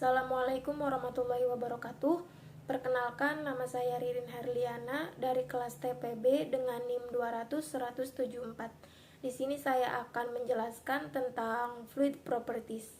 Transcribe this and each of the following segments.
Assalamualaikum warahmatullahi wabarakatuh. Perkenalkan, nama saya Ririn Herliana dari kelas TPB dengan NIM 200-174. Di sini saya akan menjelaskan tentang fluid properties.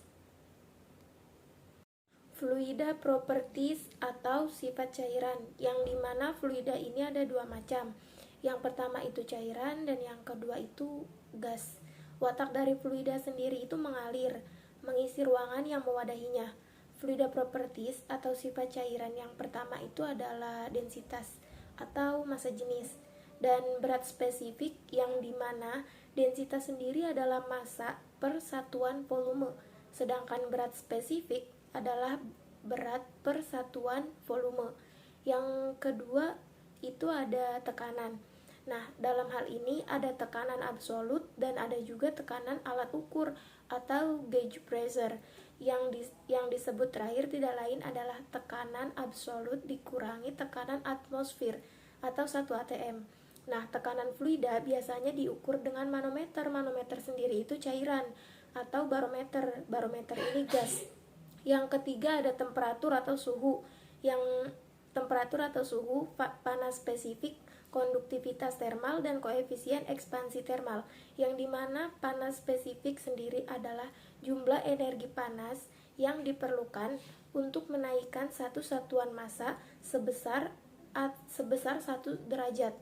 Fluida properties atau sifat cairan, yang dimana fluida ini ada dua macam. Yang pertama itu cairan dan yang kedua itu gas. Watak dari fluida sendiri itu mengalir, mengisi ruangan yang mewadahinya. Fluida properties atau sifat cairan yang pertama itu adalah densitas atau massa jenis dan berat spesifik, yang dimana densitas sendiri adalah massa per satuan volume, sedangkan berat spesifik adalah berat per satuan volume. Yang kedua itu ada tekanan. Nah, dalam hal ini ada tekanan absolut dan ada juga tekanan alat ukur atau gauge pressure. Yang disebut terakhir tidak lain adalah tekanan absolut dikurangi tekanan atmosfer atau 1 atm. Nah, tekanan fluida biasanya diukur dengan manometer. Manometer sendiri itu cairan, atau barometer. Barometer ini gas. Yang ketiga ada temperatur atau suhu. Yang temperatur atau suhu, panas spesifik, konduktivitas termal, dan koefisien ekspansi termal, yang dimana panas spesifik sendiri adalah jumlah energi panas yang diperlukan untuk menaikkan satu satuan massa sebesar 1 derajat.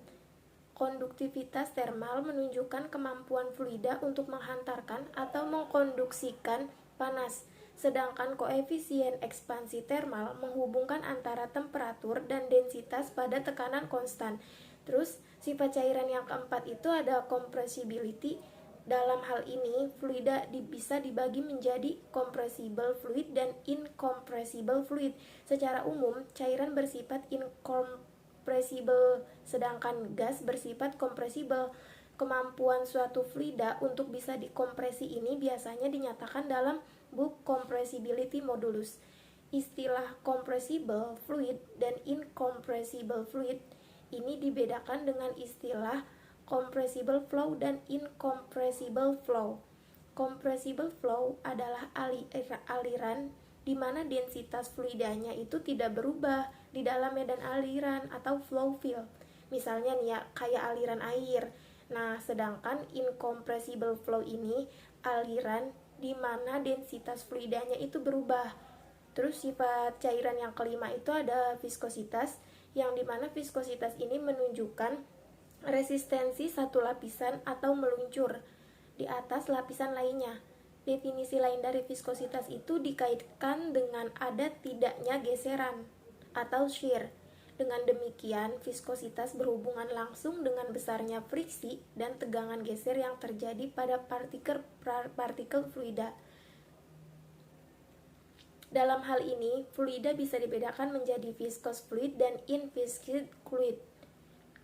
Konduktivitas termal menunjukkan kemampuan fluida untuk menghantarkan atau mengkonduksikan panas, sedangkan koefisien ekspansi termal menghubungkan antara temperatur dan densitas pada tekanan konstan. Terus sifat cairan yang keempat itu ada compressibility. Dalam hal ini fluida bisa dibagi menjadi compressible fluid dan incompressible fluid. Secara umum cairan bersifat incompressible sedangkan gas bersifat compressible. Kemampuan suatu fluida untuk bisa dikompresi ini biasanya dinyatakan dalam buku Compressibility Modulus. Istilah compressible fluid dan incompressible fluid ini dibedakan dengan istilah compressible flow dan incompressible flow. Compressible flow adalah aliran di mana densitas fluidanya itu tidak berubah di dalam medan aliran atau flow field. Misalnya nih ya, kayak aliran air. Nah, sedangkan incompressible flow ini aliran di mana densitas fluidanya itu berubah. Terus sifat cairan yang kelima itu ada viskositas, yang dimana viskositas ini menunjukkan resistensi satu lapisan atau meluncur di atas lapisan lainnya. Definisi lain dari viskositas itu dikaitkan dengan ada tidaknya geseran atau shear. Dengan demikian, viskositas berhubungan langsung dengan besarnya friksi dan tegangan geser yang terjadi pada partikel fluida. Dalam hal ini, fluida bisa dibedakan menjadi viscous fluid dan inviscid fluid.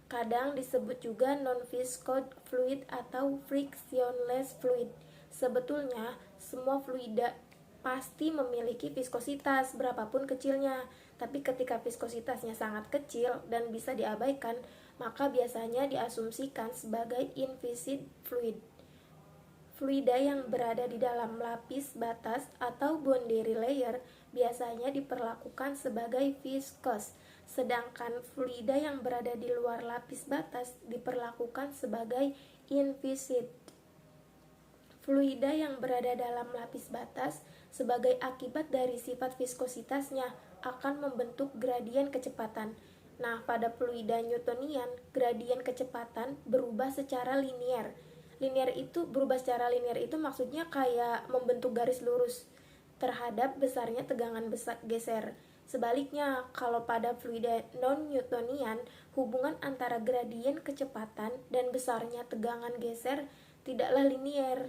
Kadang disebut juga non-viscous fluid atau frictionless fluid. Sebetulnya, semua fluida pasti memiliki viskositas berapapun kecilnya, tapi ketika viskositasnya sangat kecil dan bisa diabaikan, maka biasanya diasumsikan sebagai inviscid fluid. Fluida yang berada di dalam lapis batas atau boundary layer biasanya diperlakukan sebagai viscous, sedangkan fluida yang berada di luar lapis batas diperlakukan sebagai inviscid. Fluida yang berada dalam lapis batas sebagai akibat dari sifat viskositasnya akan membentuk gradien kecepatan. Nah, pada fluida Newtonian, gradien kecepatan berubah secara linear. Berubah secara linear itu maksudnya kayak membentuk garis lurus terhadap besarnya tegangan geser. Sebaliknya, kalau pada fluida non-Newtonian, hubungan antara gradien kecepatan dan besarnya tegangan geser tidaklah linear.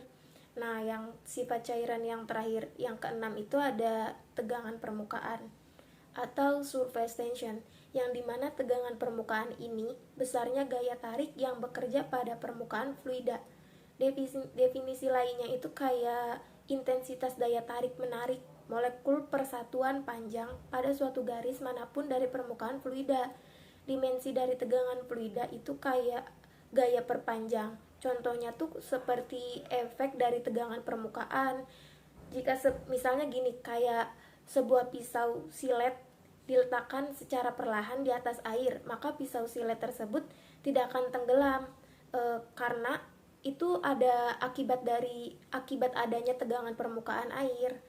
Nah, yang sifat cairan yang terakhir, yang keenam itu ada tegangan permukaan atau surface tension, yang dimana tegangan permukaan ini besarnya gaya tarik yang bekerja pada permukaan fluida. Definisi lainnya itu kayak intensitas daya tarik menarik molekul persatuan panjang pada suatu garis manapun dari permukaan fluida. Dimensi dari tegangan fluida itu kayak gaya perpanjang. Contohnya tuh seperti efek dari tegangan permukaan. Jika misalnya gini, kayak sebuah pisau silet diletakkan secara perlahan di atas air, maka pisau silet tersebut tidak akan tenggelam, karena itu ada akibat adanya tegangan permukaan air.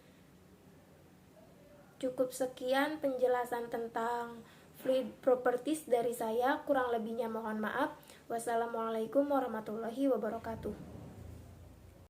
Cukup sekian penjelasan tentang fluid properties dari saya, kurang lebihnya mohon maaf. Wassalamualaikum warahmatullahi wabarakatuh.